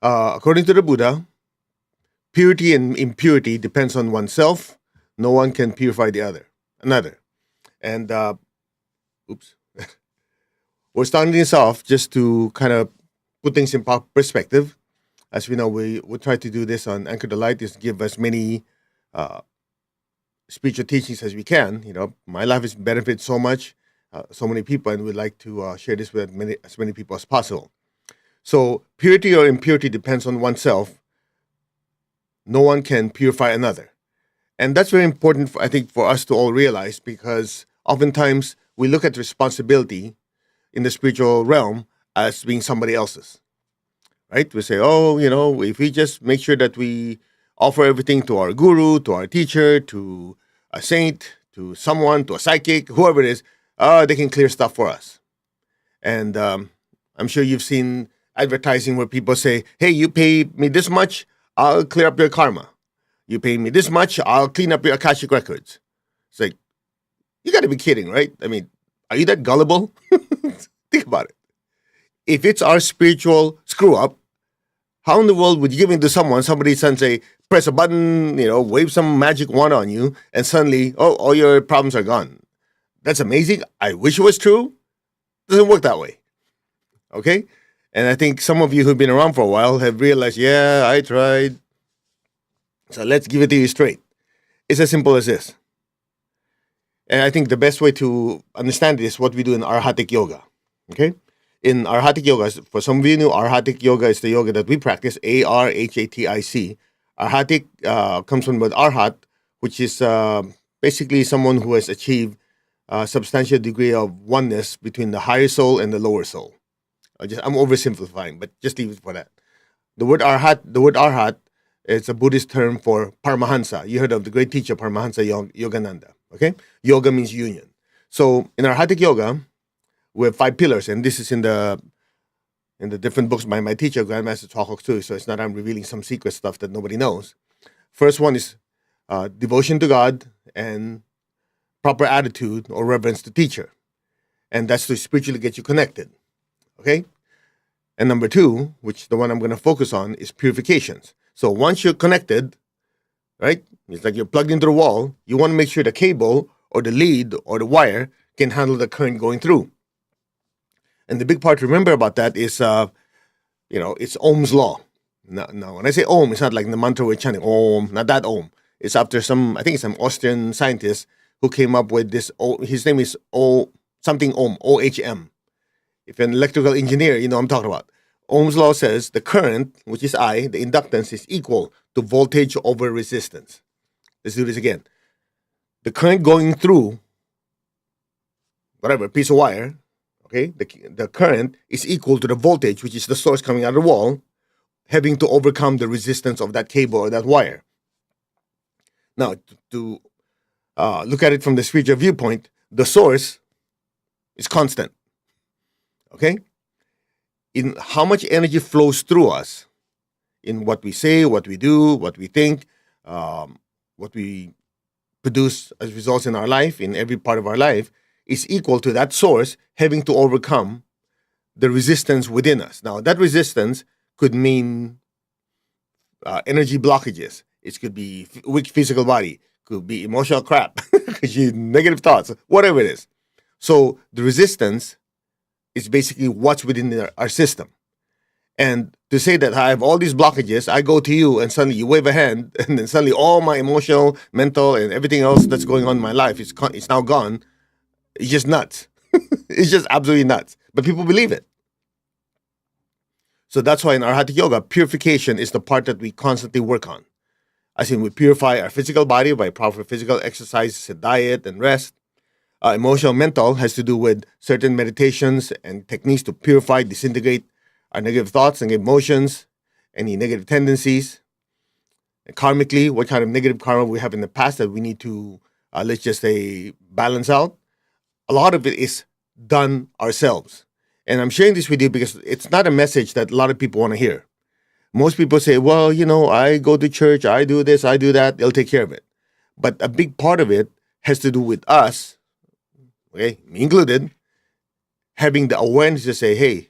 According to the Buddha, purity and impurity depends on oneself. No one can purify another. And oops, we're starting this off just to kind of put things in perspective. As we know, we try to do this on Anchor the Light, is give as many uh, spiritual teachings as we can. My life has benefited so much, so many people, and we'd like to share this with as many people as possible. So purity or impurity depends on oneself. No one can purify another. And that's very important, I think, for us to all realize, because oftentimes we look at responsibility in the spiritual realm as being somebody else's, right? We say, oh, if we just make sure that we offer everything to our guru, to our teacher, to a saint, to someone, to a psychic, whoever it is, they can clear stuff for us. And I'm sure you've seen advertising where people say, hey, you pay me this much, I'll clear up your karma. You pay me this much, I'll clean up your Akashic records. It's like, you got to be kidding, right? I mean, are you that gullible? Think about it. If it's our spiritual screw up, how in the world would you give it to someone, somebody say, press a button, wave some magic wand on you, and suddenly, all your problems are gone? That's amazing. I wish it was true. Doesn't work that way. Okay? And I think some of you who've been around for a while have realized, yeah, I tried. So let's give it to you straight. It's as simple as this. And I think the best way to understand this is what we do in ahatic yoga. Okay? In ahatic yoga, for some of you new, ahatic yoga is the yoga that we practice, Arhatic. Arhatic comes from the word arhat, which is basically someone who has achieved a substantial degree of oneness between the higher soul and the lower soul. I'm oversimplifying, but just leave it for that. The word arhat is a Buddhist term for Paramahansa. You heard of the great teacher Paramahansa Yogananda. Okay, yoga means union. So in Arhatic yoga, we have 5 pillars, and this is in the different books by my teacher, Grandmaster Chokok too. So it's not I'm revealing some secret stuff that nobody knows. First one is devotion to God and proper attitude or reverence to teacher, and that's to spiritually get you connected. Okay? And number 2, which the one I'm going to focus on, is purifications. So once you're connected, right, it's like you're plugged into the wall, you want to make sure the cable or the lead or the wire can handle the current going through. And the big part to remember about that is, it's Ohm's law. Now, when I say Ohm, it's not like the mantra we're chanting, Ohm, not that Ohm. It's after I think it's some Austrian scientist who came up with this, his name is something Ohm, OHM. If you're an electrical engineer, you know what I'm talking about. Ohm's law says the current, which is I, the inductance, is equal to voltage over resistance. Let's do this again. The current going through, whatever, piece of wire, okay, the current is equal to the voltage, which is the source coming out of the wall, having to overcome the resistance of that cable or that wire. Now, to look at it from the spiritual viewpoint, the source is constant. Okay? In how much energy flows through us, in what we say, what we do, what we think, what we produce as results in our life, in every part of our life, is equal to that source having to overcome the resistance within us. Now, that resistance could mean energy blockages. It could be weak physical body, could be emotional crap, could be negative thoughts, whatever it is. So the resistance is basically what's within our system. And to say that I have all these blockages, I go to you and suddenly you wave a hand and then suddenly all my emotional, mental, and everything else that's going on in my life is now gone. It's just nuts. It's just absolutely nuts. But people believe it. So that's why in our Hatha Yoga, purification is the part that we constantly work on. As in, we purify our physical body by proper physical exercise, diet, and rest. Emotional, mental has to do with certain meditations and techniques to purify, disintegrate our negative thoughts and emotions, any negative tendencies. And karmically, what kind of negative karma we have in the past that we need to, let's just say, balance out. A lot of it is done ourselves. And I'm sharing this with you because it's not a message that a lot of people want to hear. Most people say, well, I go to church, I do this, I do that, they'll take care of it. But a big part of it has to do with us, okay, me included, having the awareness to say, hey,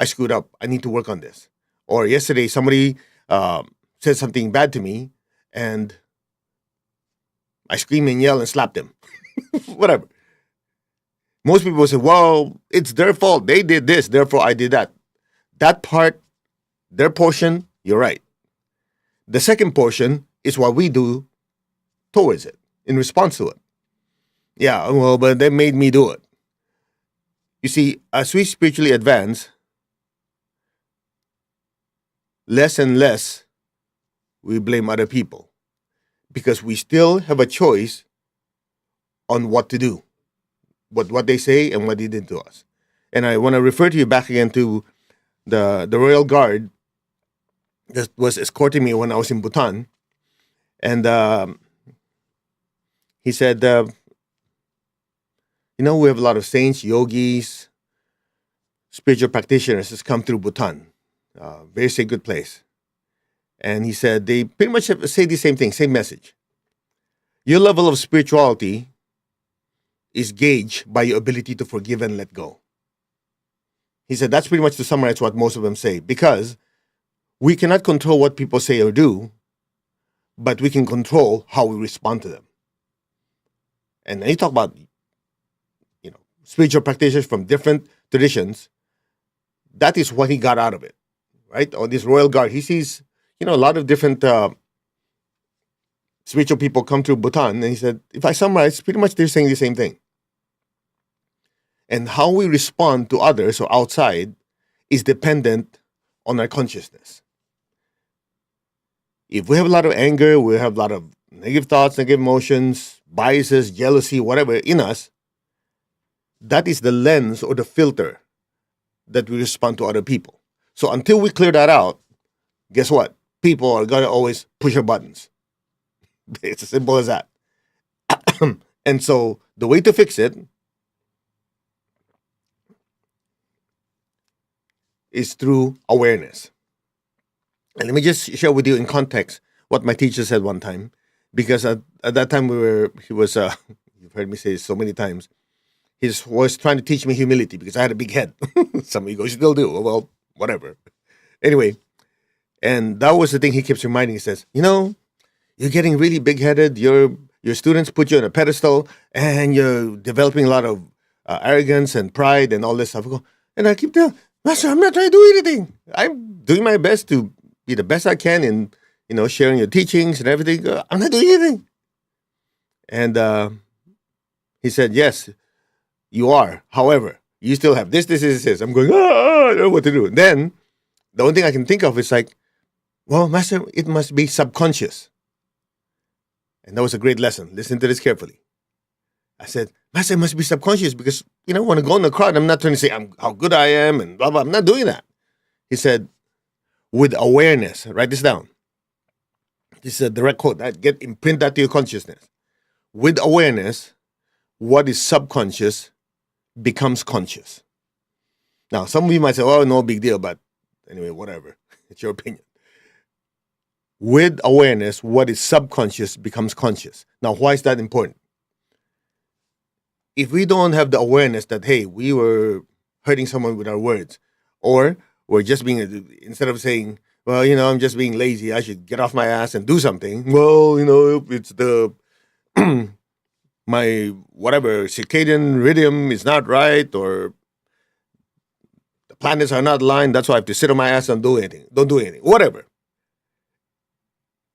I screwed up. I need to work on this. Or yesterday, somebody said something bad to me, and I scream and yell and slap them. Whatever. Most people say, well, it's their fault. They did this, therefore I did that. That part, their portion, you're right. The second portion is what we do towards it, in response to it. Yeah, well, but they made me do it. You see, as we spiritually advance, less and less we blame other people because we still have a choice on what to do, what they say and what they did to us. And I want to refer to you back again to the Royal Guard that was escorting me when I was in Bhutan. And he said, we have a lot of saints, yogis, spiritual practitioners that's come through Bhutan. Very sacred place. And he said they pretty much say the same thing, same message. Your level of spirituality is gauged by your ability to forgive and let go. He said that's pretty much to summarize what most of them say, because we cannot control what people say or do, but we can control how we respond to them. And he talked about, spiritual practitioners from different traditions. That is what he got out of it, right? Or this Royal Guard, he sees, a lot of different spiritual people come through Bhutan, and he said, if I summarize, pretty much they're saying the same thing. And how we respond to others or outside is dependent on our consciousness. If we have a lot of anger, we have a lot of negative thoughts, negative emotions, biases, jealousy, whatever in us, that is the lens or the filter that we respond to other people. So until we clear that out, guess what? People are going to always push our buttons. It's as simple as that. And so the way to fix it is through awareness. And let me just share with you in context what my teacher said one time, because at that time he was, you've heard me say this so many times, he was trying to teach me humility because I had a big head. Some of you guys still do. Well, whatever. Anyway, and that was the thing he keeps reminding. He says, you're getting really big-headed. Your students put you on a pedestal, and you're developing a lot of arrogance and pride and all this stuff. And I keep telling, Master, I'm not trying to do anything. I'm doing my best to be the best I can in, sharing your teachings and everything. I'm not doing anything. And he said, yes, you are. However, you still have this. I'm going, I don't know what to do. And then the only thing I can think of is like, well, Master, it must be subconscious. And that was a great lesson. Listen to this carefully. I said, Master, it must be subconscious because, when I go in the crowd, I'm not trying to say how good I am and blah, blah. I'm not doing that. He said, with awareness, write this down. This is a direct quote. Imprint that to your consciousness. With awareness, what is subconscious becomes conscious. Now, some of you might say, oh, no big deal, but anyway, whatever. It's your opinion. With awareness, what is subconscious becomes conscious. Now, why is that important? If we don't have the awareness that, hey, we were hurting someone with our words, or we're just being, instead of saying, well, I'm just being lazy, I should get off my ass and do something. Well, it's my whatever circadian rhythm is not right, or the planets are not aligned, that's why I have to sit on my ass and don't do anything, whatever.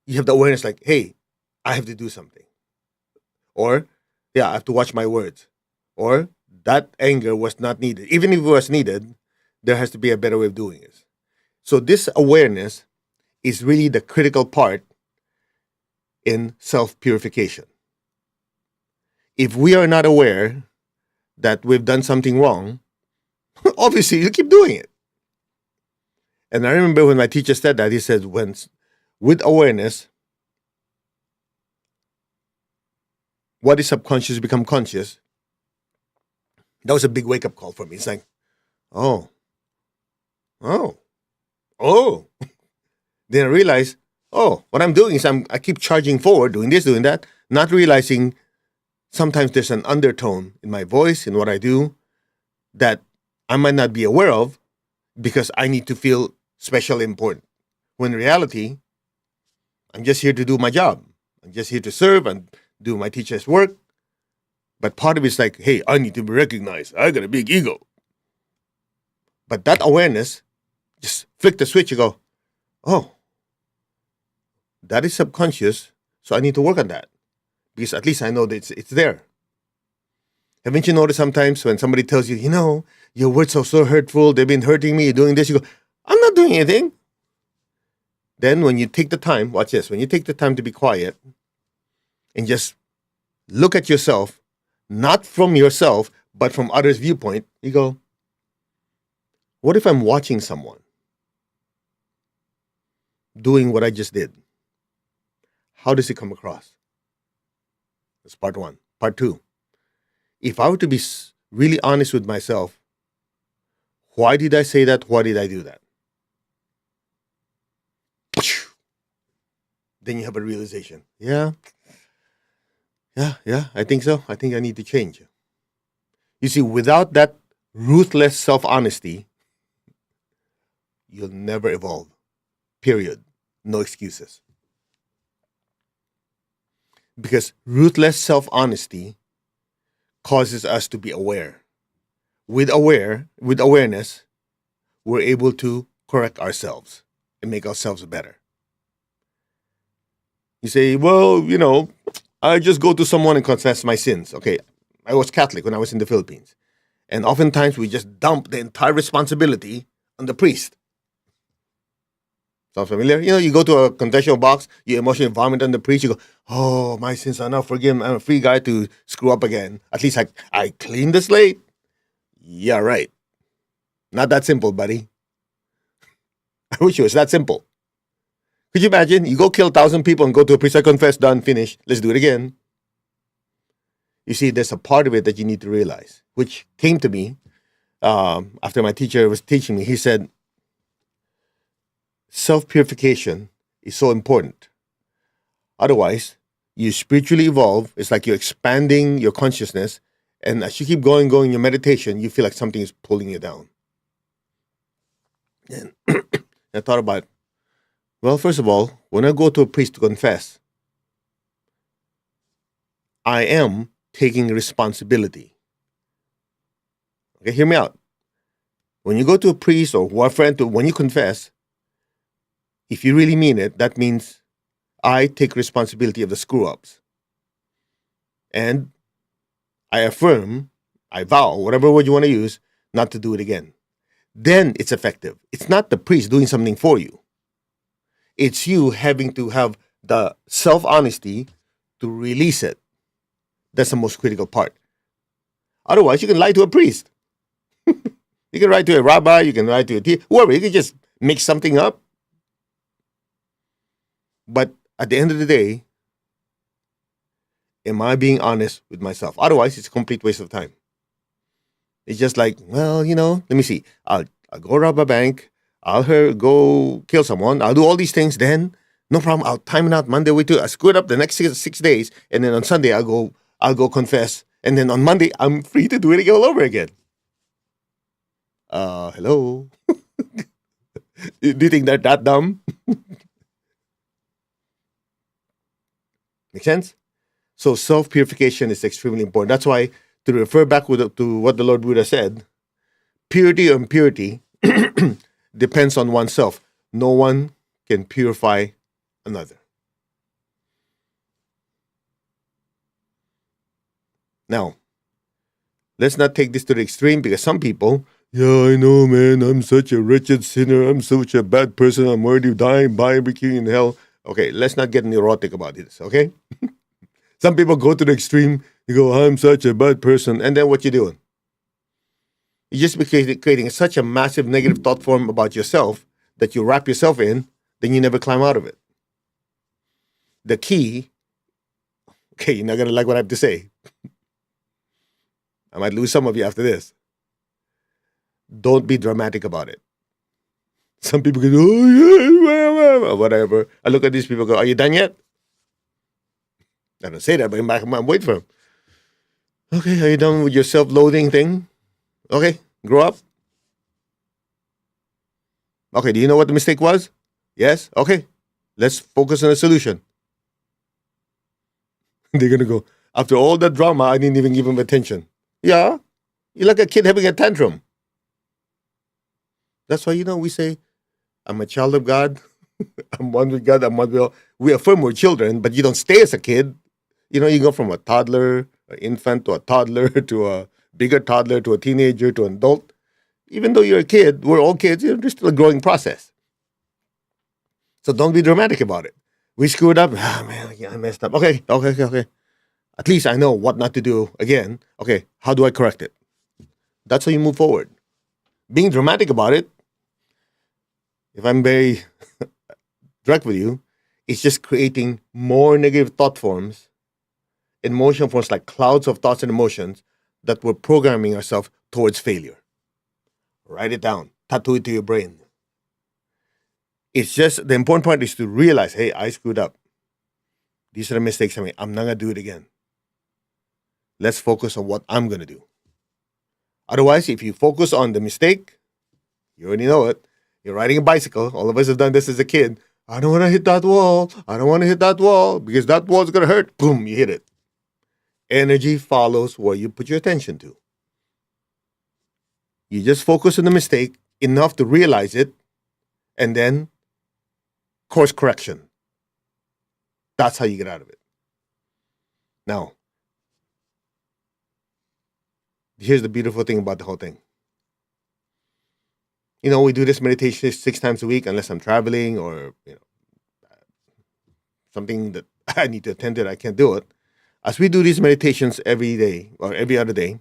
You have the awareness like, hey, I have to do something. Or, I have to watch my words. Or, that anger was not needed. Even if it was needed, there has to be a better way of doing it. So this awareness is really the critical part in self-purification. If we are not aware that we've done something wrong, obviously you keep doing it. And I remember when my teacher said that, he said, with awareness, what is subconscious become conscious. That was a big wake-up call for me. It's like, oh. Then I realized, what I'm doing is I keep charging forward, doing this, doing that, not realizing sometimes there's an undertone in my voice, in what I do, that I might not be aware of, because I need to feel special and important. When in reality, I'm just here to do my job. I'm just here to serve and do my teacher's work. But part of it's like, hey, I need to be recognized. I got a big ego. But that awareness, just flick the switch, you go, oh, that is subconscious, so I need to work on that. Because at least I know that it's there. Haven't you noticed sometimes when somebody tells you, your words are so hurtful, they've been hurting me, you're doing this, you go, I'm not doing anything. Then when you take the time, watch this, when you take the time to be quiet and just look at yourself, not from yourself, but from others' viewpoint, you go, what if I'm watching someone doing what I just did? How does it come across? That's part one. Part two, if I were to be really honest with myself, why did I say that? Why did I do that? Then you have a realization. Yeah, I think so. I think I need to change. You see, without that ruthless self-honesty, you'll never evolve. Period. No excuses. Because ruthless self-honesty causes us to be aware. With awareness, we're able to correct ourselves and make ourselves better. You say, well, I just go to someone and confess my sins. Okay, I was Catholic when I was in the Philippines. And oftentimes we just dump the entire responsibility on the priest. Sound familiar? You go to a confessional box, you emotionally vomit on the priest, you go, oh, my sins are now forgiven. I'm a free guy to screw up again. At least I cleaned the slate. Yeah, right. Not that simple, buddy. I wish it was that simple. Could you imagine? You go kill 1,000 people and go to a priest, I confess, done, finish. Let's do it again. You see, there's a part of it that you need to realize, which came to me after my teacher was teaching me. He said, self-purification is so important. Otherwise, you spiritually evolve. It's like you're expanding your consciousness. And as you keep going in your meditation, you feel like something is pulling you down. And I thought about, well, first of all, when I go to a priest to confess, I am taking responsibility. Okay, hear me out. When you go to a priest or a friend, when you confess, if you really mean it, that means I take responsibility of the screw-ups. And I affirm, I vow, whatever word you want to use, not to do it again. Then it's effective. It's not the priest doing something for you. It's you having to have the self-honesty to release it. That's the most critical part. Otherwise, you can lie to a priest. You can lie to a rabbi, you can lie to whoever. You can just make something up. But at the end of the day, am I being honest with myself? Otherwise, it's a complete waste of time. It's just like, well, let me see. I'll go rob a bank. I'll go kill someone. I'll do all these things. Then, no problem. I'll time it out Monday, I screw it up the next six days. And then on Sunday, I'll go confess. And then on Monday, I'm free to do it all over again. Hello? Do you think they're that dumb? Make sense? So self-purification is extremely important. That's why, to refer back to what the Lord Buddha said, purity or impurity depends on oneself. No one can purify another. Now, let's not take this to the extreme, because some people, yeah, I know, man, I'm such a wretched sinner. I'm such a bad person. I'm already dying, barbecuing in hell. Okay, let's not get neurotic about this, okay? Some people go to the extreme. You go, I'm such a bad person. And then what you doing? You just be creating such a massive negative thought form about yourself that you wrap yourself in, then you never climb out of it. The key, okay, you're not going to like what I have to say. I might lose some of you after this. Don't be dramatic about it. Some people go, oh, yeah, whatever. I look at these people and go, are you done yet? I don't say that, but I'm waiting for them. Okay, are you done with your self-loathing thing? Okay, grow up. Okay, do you know what the mistake was? Yes? Okay. Let's focus on the solution. They're going to go, after all that drama, I didn't even give him attention. Yeah. You're like a kid having a tantrum. That's why, we say, I'm a child of God. I'm one with God. I'm one with all. We affirm we're children, but you don't stay as a kid. You go from a toddler, an infant, to a toddler, to a bigger toddler, to a teenager, to an adult. Even though you're a kid, we're all kids, there's still a growing process. So don't be dramatic about it. We screwed up. Ah, man, yeah, I messed up. Okay. At least I know what not to do again. Okay, how do I correct it? That's how you move forward. Being dramatic about it, if I'm very direct with you, it's just creating more negative thought forms, emotion forms like clouds of thoughts and emotions that we're programming ourselves towards failure. Write it down, tattoo it to your brain. It's just the important part is to realize, hey, I screwed up. These are the mistakes I made. I'm not gonna do it again. Let's focus on what I'm gonna do. Otherwise, if you focus on the mistake, you already know it. You're riding a bicycle. All of us have done this as a kid. I don't want to hit that wall. I don't want to hit that wall because that wall's gonna hurt. Boom, you hit it. Energy follows where you put your attention to. You just focus on the mistake enough to realize it, and then course correction. That's how you get out of it. Now, here's the beautiful thing about the whole thing. We do this meditation 6 times a week, unless I'm traveling or something that I need to attend to. I can't do it. As we do these meditations every day or every other day,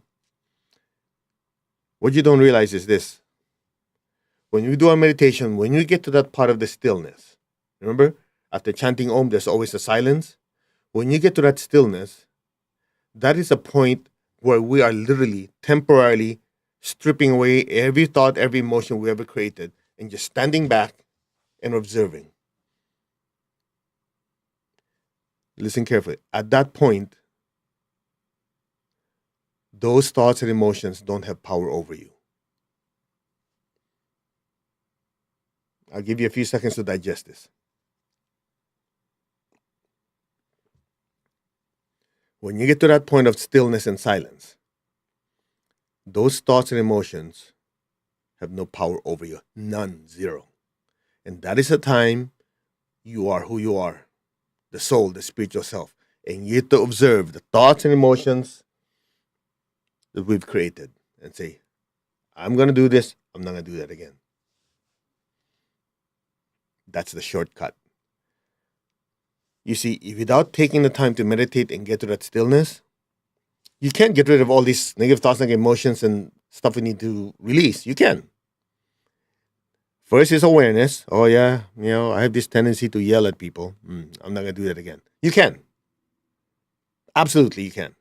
what you don't realize is this: when you do a meditation, when you get to that part of the stillness, remember, after chanting Om, there's always a silence. When you get to that stillness, that is a point where we are literally temporarily stripping away every thought, every emotion we ever created, and just standing back and observing. Listen carefully. At that point, those thoughts and emotions don't have power over you. I'll give you a few seconds to digest this. When you get to that point of stillness and silence, those thoughts and emotions have no power over you. None. Zero. And that is the time you are who you are. The soul, the spiritual self. And you get to observe the thoughts and emotions that we've created and say, I'm going to do this. I'm not going to do that again. That's the shortcut. You see, without taking the time to meditate and get to that stillness, you can't get rid of all these negative thoughts, negative emotions, and stuff we need to release. You can. First is awareness. Oh, yeah, I have this tendency to yell at people. I'm not going to do that again. You can. Absolutely, you can.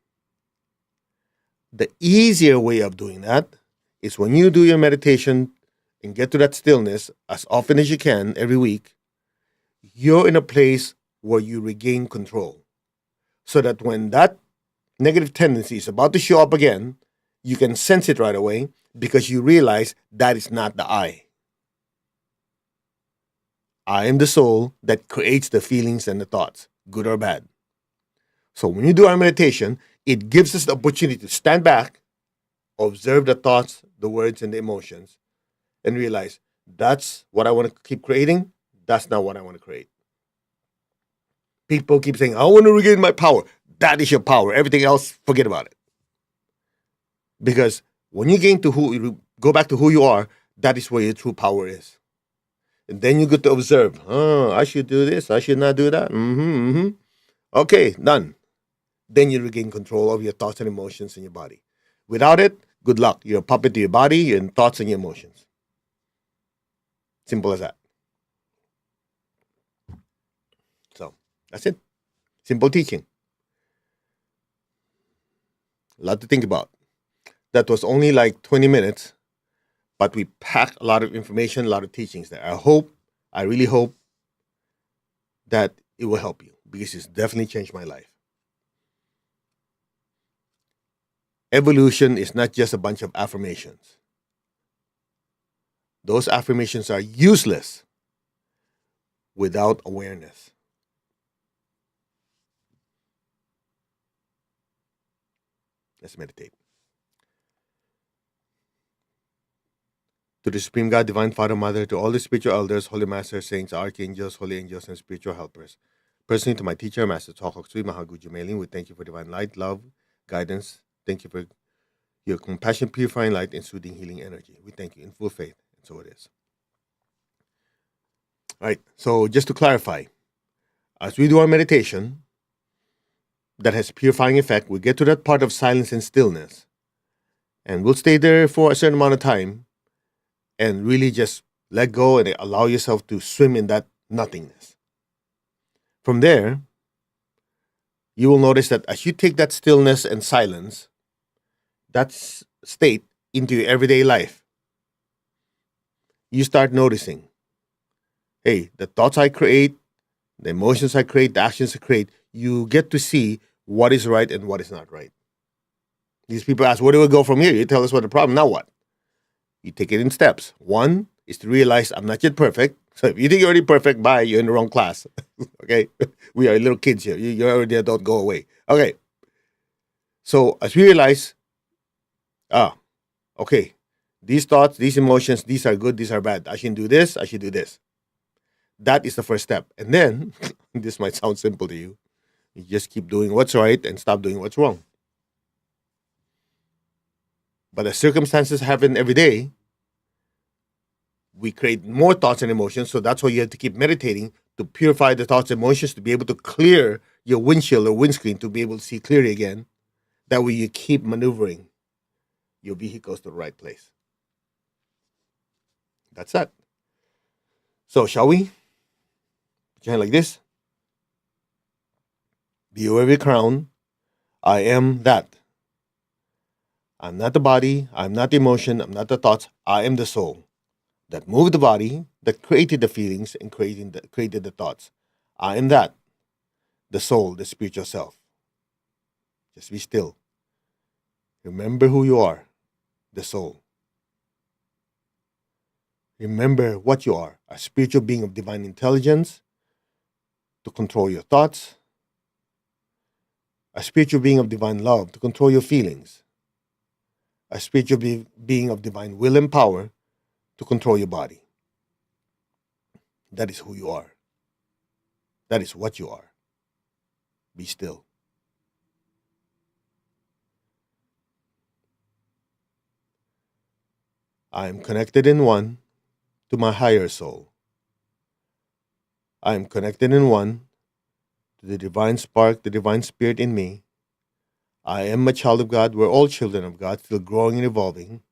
The easier way of doing that is when you do your meditation and get to that stillness as often as you can every week, you're in a place where you regain control. So that when that negative tendency is about to show up again, you can sense it right away because you realize that is not the I. I am the soul that creates the feelings and the thoughts, good or bad. So when you do our meditation, it gives us the opportunity to stand back, observe the thoughts, the words, and the emotions, and realize that's what I want to keep creating. That's not what I want to create. People keep saying, I want to regain my power. That is your power. Everything else, forget about it. Because when you go back to who you are, that is where your true power is. And then you get to observe, I should do this, I should not do that. Okay, done. Then you regain control of your thoughts and emotions in your body. Without it, good luck. You're a puppet to your body, your thoughts, and your emotions. Simple as that. So, that's it. Simple teaching. A lot to think about. That was only like 20 minutes, but we packed a lot of information, a lot of teachings there. I really hope that it will help you because it's definitely changed my life. Evolution is not just a bunch of affirmations. Those affirmations are useless without awareness. Let's meditate. To the Supreme God, Divine Father, Mother, to all the spiritual elders, holy masters, saints, archangels, holy angels, and spiritual helpers. Personally, to my teacher, Master Tokok Sui Mahaguju Mailing, we thank you for divine light, love, guidance. Thank you for your compassion, purifying light, and soothing, healing energy. We thank you in full faith, and so it is. All right, so just to clarify, as we do our meditation that has purifying effect, we get to that part of silence and stillness, and we'll stay there for a certain amount of time and really just let go and allow yourself to swim in that nothingness. From there, you will notice that as you take that stillness and silence, that state into your everyday life, you start noticing, hey, the thoughts I create, the emotions I create, the actions I create, you get to see what is right and what is not right. These people ask, where do we go from here? You tell us what the problem, now what? You take it in steps. One is to realize I'm not yet perfect. So if you think you're already perfect, bye, you're in the wrong class. Okay? We are little kids here. You're already adult, go away. Okay. So as we realize, okay, these thoughts, these emotions, these are good, these are bad. I shouldn't do this, I should do this. That is the first step. And then, this might sound simple to you, you just keep doing what's right and stop doing what's wrong. But as circumstances happen every day, we create more thoughts and emotions. So that's why you have to keep meditating to purify the thoughts and emotions, to be able to clear your windshield or windscreen, to be able to see clearly again. That way you keep maneuvering your vehicles to the right place. That's that. So shall we? Put your hand like this. Be aware of your crown. I am that. I'm not the body. I'm not the emotion. I'm not the thoughts. I am the soul that moved the body, that created the feelings, and created the thoughts. I am that. The soul, the spiritual self. Just be still. Remember who you are, the soul. Remember what you are, a spiritual being of divine intelligence to control your thoughts, a spiritual being of divine love to control your feelings, a spiritual being of divine will and power to control your body. That is who you are. That is what you are. Be still. I am connected in one to my higher soul. I am connected in one to the divine spark, the divine spirit in me. I am a child of God. We're all children of God, still growing and evolving.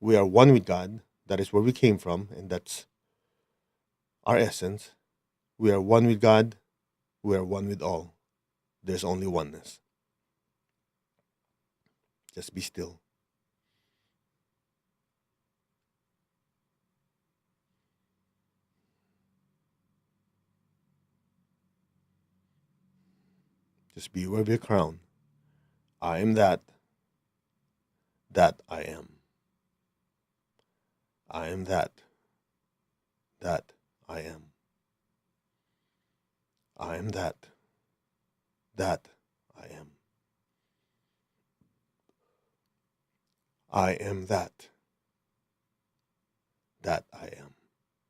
We are one with God. That is where we came from, and that's our essence. We are one with God. We are one with all. There's only oneness. Just be still. Just be aware of your crown. I am that. That I am. I am that. That I am. I am that. That I am. I am that. That I am.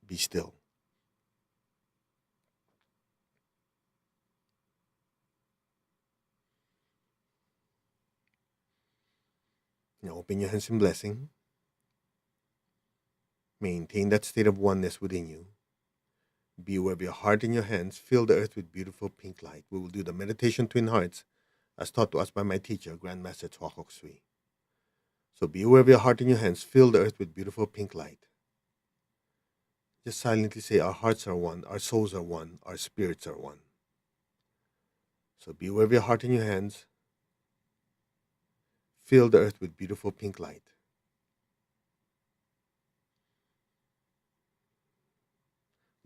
Be still. Now open your hands in blessing. Maintain that state of oneness within you. Be aware of your heart and your hands. Fill the earth with beautiful pink light. We will do the meditation twin hearts as taught to us by my teacher, Grandmaster Tuakok Sui. So be aware of your heart and your hands. Fill the earth with beautiful pink light. Just silently say, our hearts are one, our souls are one, our spirits are one. So be aware of your heart and your hands. Fill the earth with beautiful pink light.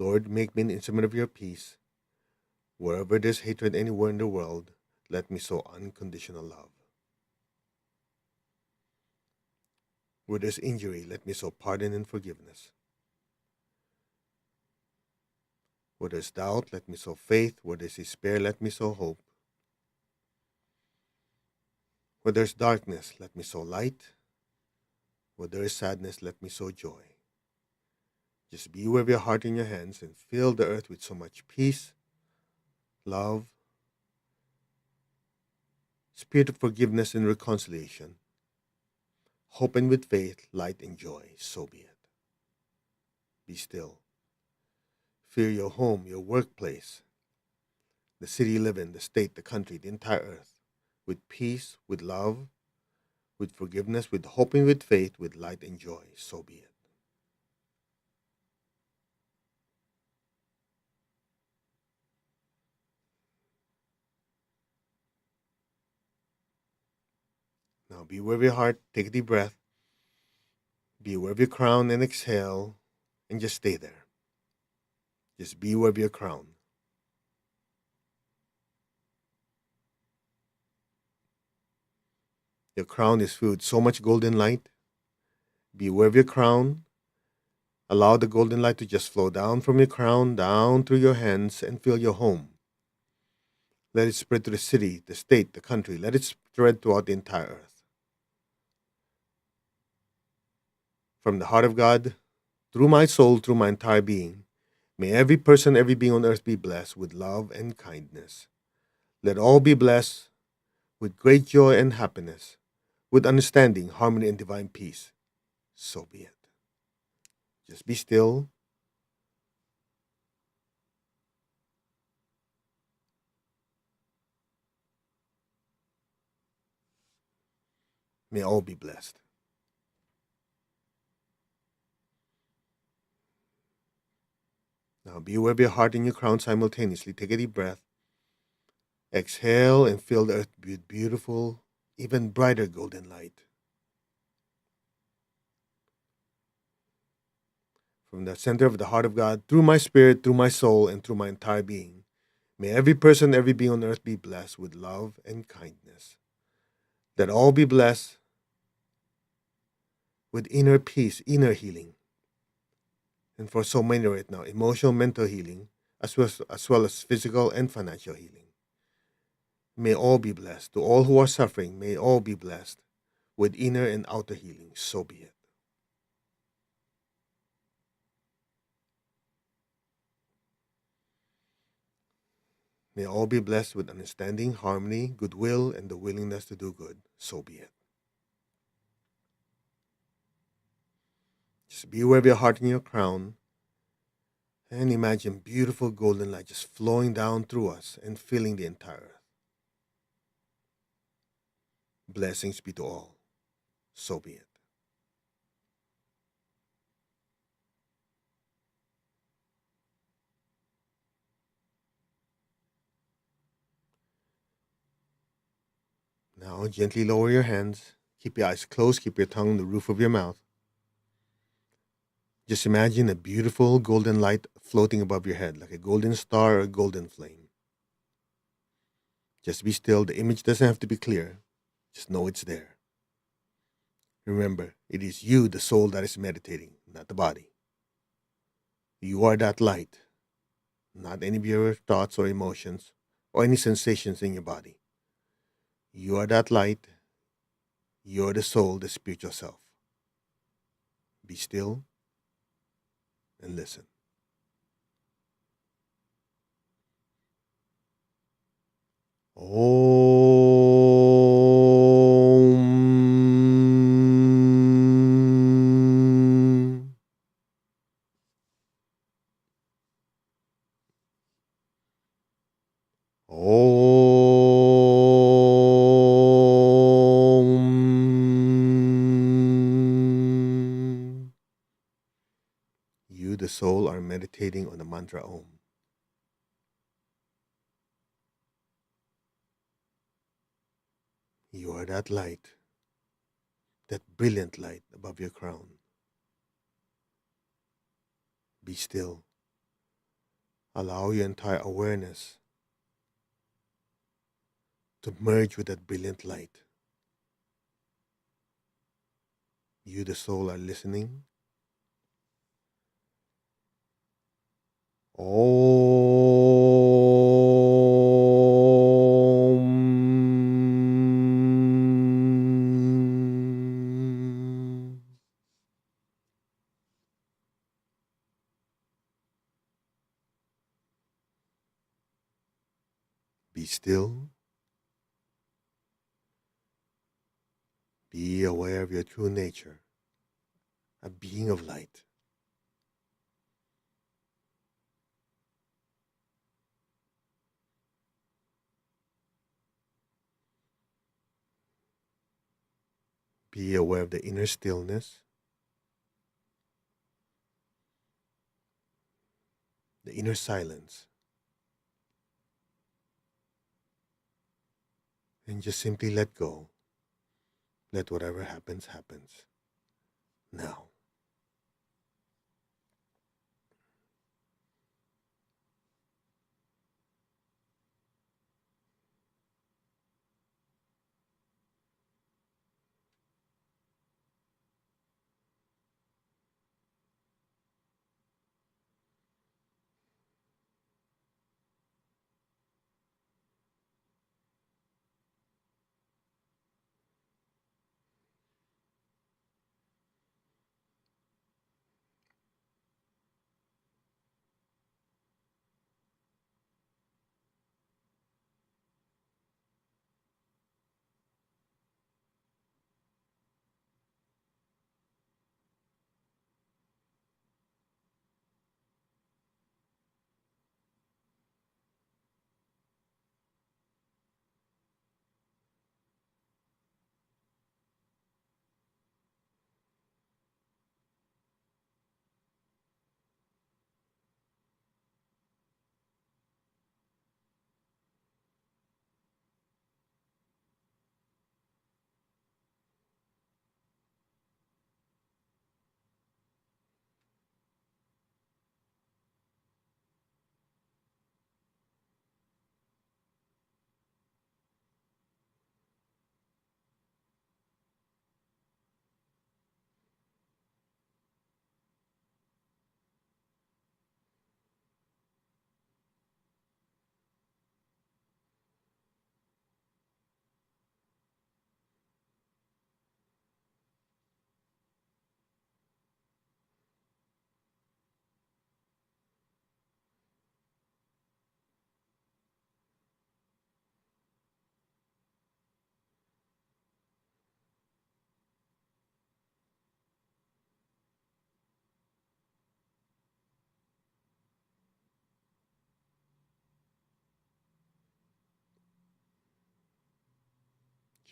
Lord, make me an instrument of your peace. Wherever there's hatred anywhere in the world, let me sow unconditional love. Where there's injury, let me sow pardon and forgiveness. Where there's doubt, let me sow faith. Where there's despair, let me sow hope. Where there's darkness, let me sow light. Where there is sadness, let me sow joy. Just be with your heart in your hands and fill the earth with so much peace, love, spirit of forgiveness and reconciliation, hope and with faith, light and joy. So be it. Be still. Fill your home, your workplace, the city you live in, the state, the country, the entire earth with peace, with love, with forgiveness, with hope and with faith, with light and joy. So be it. Now be aware of your heart. Take a deep breath. Be aware of your crown and exhale and just stay there. Just be aware of your crown. Your crown is filled with so much golden light. Be aware of your crown. Allow the golden light to just flow down from your crown, down through your hands, and fill your home. Let it spread to the city, the state, the country. Let it spread throughout the entire earth. From the heart of God, through my soul, through my entire being, may every person, every being on earth be blessed with love and kindness. Let all be blessed with great joy and happiness, with understanding, harmony, and divine peace. So be it. Just be still. May all be blessed. Now be aware of your heart and your crown simultaneously. Take a deep breath. Exhale and fill the earth with beautiful, even brighter golden light. From the center of the heart of God, through my spirit, through my soul, and through my entire being, may every person, every being on earth be blessed with love and kindness. Let all be blessed with inner peace, inner healing. And for so many right now, emotional, mental healing, as well as physical and financial healing. May all be blessed. To all who are suffering, may all be blessed with inner and outer healing. So be it. May all be blessed with understanding, harmony, goodwill, and the willingness to do good. So be it. Just be aware of your heart and your crown, and imagine beautiful golden light just flowing down through us and filling the entire earth. Blessings be to all. So be it. Now gently lower your hands. Keep your eyes closed. Keep your tongue on the roof of your mouth. Just imagine a beautiful golden light floating above your head, like a golden star or a golden flame. Just be still. The image doesn't have to be clear. Just know it's there. Remember, it is you, the soul, that is meditating, not the body. You are that light, not any of your thoughts or emotions or any sensations in your body. You are that light. You are the soul, the spiritual self. Be still and listen. Om. Om. You, the soul, are meditating on the mantra Om. You are that light, that brilliant light above your crown. Be still. Allow your entire awareness to merge with that brilliant light. You, the soul, are listening. Om. Be still. Be aware of your true nature, a being of light. Be aware of the inner stillness, the inner silence, and just simply let go. Let whatever happens, happens. Now,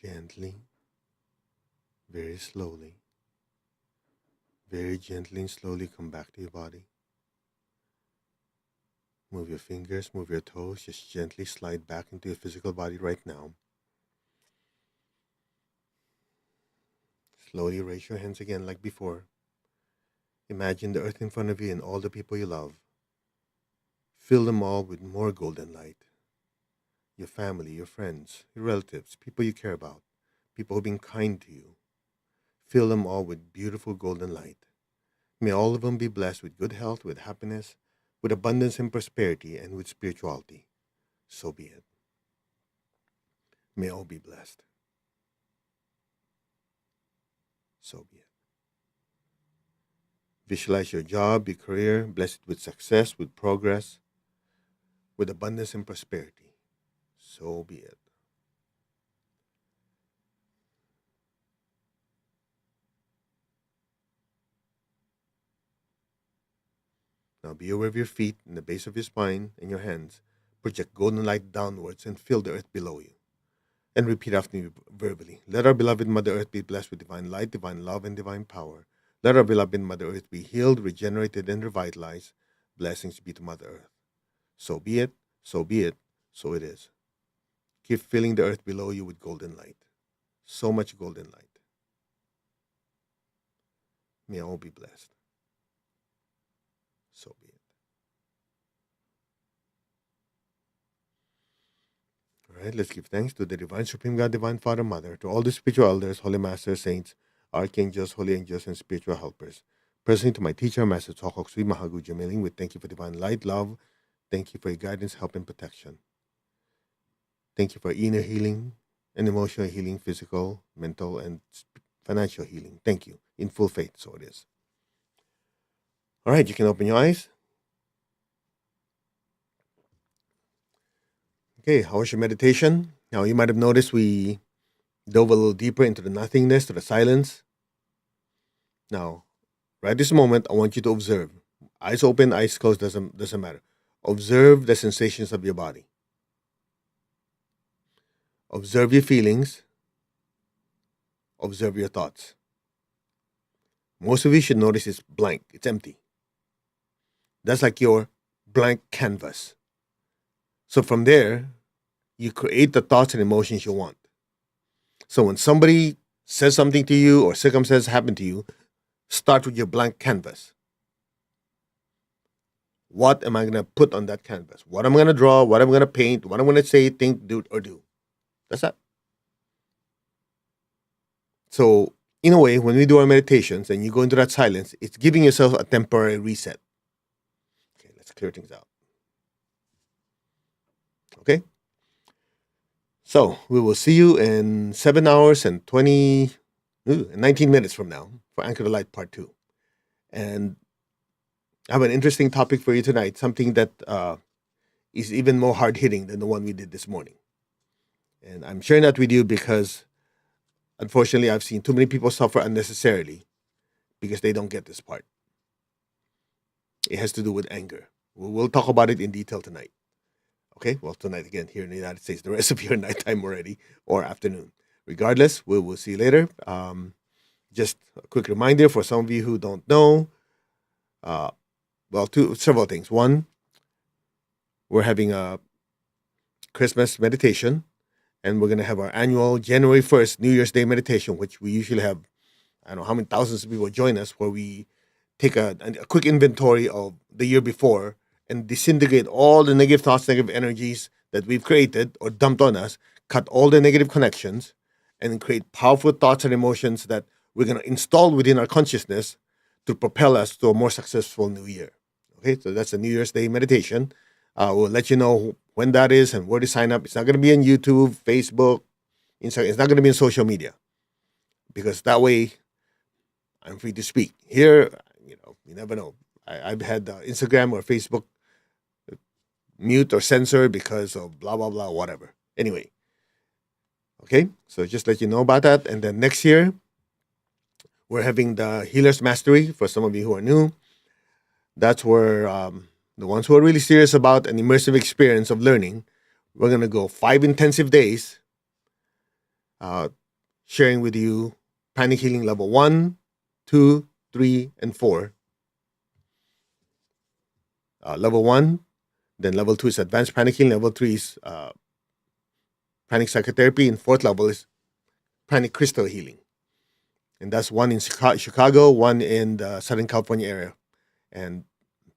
gently, very very gently and slowly come back to your body. Move your fingers, move your toes, just gently slide back into your physical body right now. Slowly raise your hands again like before. Imagine the earth in front of you and all the people you love. Fill them all with more golden light. Your family, your friends, your relatives, people you care about, people who've been kind to you. Fill them all with beautiful golden light. May all of them be blessed with good health, with happiness, with abundance and prosperity, and with spirituality. So be it. May all be blessed. So be it. Visualize your job, your career, bless it with success, with progress, with abundance and prosperity. So be it. Now be aware of your feet and the base of your spine and your hands. Project golden light downwards and fill the earth below you. And repeat after me verbally. Let our beloved Mother Earth be blessed with divine light, divine love, and divine power. Let our beloved Mother Earth be healed, regenerated, and revitalized. Blessings be to Mother Earth. So be it, so be it, so it is. Keep filling the earth below you with golden light. So much golden light. May all be blessed. So be it. All right, let's give thanks to the Divine Supreme God, Divine Father, Mother, to all the spiritual elders, holy masters, saints, archangels, holy angels, and spiritual helpers. Personally, to my teacher, Master Tokok Sui Mahagu Jamiling, we thank you for divine light, love. Thank you for your guidance, help, and protection. Thank you for inner healing and emotional healing, physical, mental, and financial healing. Thank you. In full faith, so it is. All right, you can open your eyes. Okay, how was your meditation? Now, you might have noticed we dove a little deeper into the nothingness, to the silence. Now, right this moment, I want you to observe. Eyes open, eyes closed, doesn't matter. Observe the sensations of your body. Observe your feelings. Observe your thoughts. Most of you should notice it's blank, it's empty. That's like your blank canvas. So from there, you create the thoughts and emotions you want. So when somebody says something to you or circumstances happen to you, start with your blank canvas. What am I going to put on that canvas? What am I going to draw? What am I going to paint? What I'm going to say, think, do, or do? That's that. So, in a way, when we do our meditations and you go into that silence, it's giving yourself a temporary reset. Okay, let's clear things out. Okay? So, we will see you in 7 hours and 19 minutes from now for Anchor the Light Part 2. And I have an interesting topic for you tonight, something that is even more hard hitting than the one we did this morning. And I'm sharing that with you because, unfortunately, I've seen too many people suffer unnecessarily because they don't get this part. It has to do with anger. We'll talk about it in detail tonight. Okay, well, tonight again here in the United States. The rest of your nighttime already or afternoon. Regardless, we will see you later. Just a quick reminder for some of you who don't know. Several things. One, we're having a Christmas meditation, and we're going to have our annual January 1st New Year's Day meditation, which we usually have, I don't know how many thousands of people join us, where we take a quick inventory of the year before and disintegrate all the negative thoughts, negative energies that we've created or dumped on us, cut all the negative connections, and create powerful thoughts and emotions that we're going to install within our consciousness to propel us to a more successful new year. Okay, so that's a New Year's Day meditation. We'll let you know when that is and where to sign up. It's not going to be on YouTube, Facebook, Instagram. It's not going to be on social media because that way I'm free to speak. Here, you never know. I've had Instagram or Facebook mute or censor because of blah, blah, blah, whatever. Anyway, okay, so just let you know about that. And then next year, we're having the Healer's Mastery for some of you who are new. That's where the ones who are really serious about an immersive experience of learning, we're going to go 5 intensive days sharing with you Panic Healing Level 1, 2, 3, and 4. Level 1, then Level 2 is Advanced Panic Healing, Level 3 is Panic Psychotherapy, and 4th level is Panic Crystal Healing. And that's one in Chicago, one in the Southern California area. And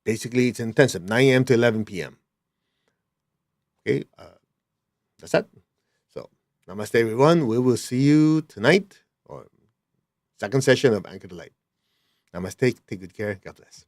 basically, it's intensive, 9 a.m. to 11 p.m. Okay, that's that. So, namaste, everyone. We will see you tonight or second session of Anchor the Light. Namaste. Take good care. God bless.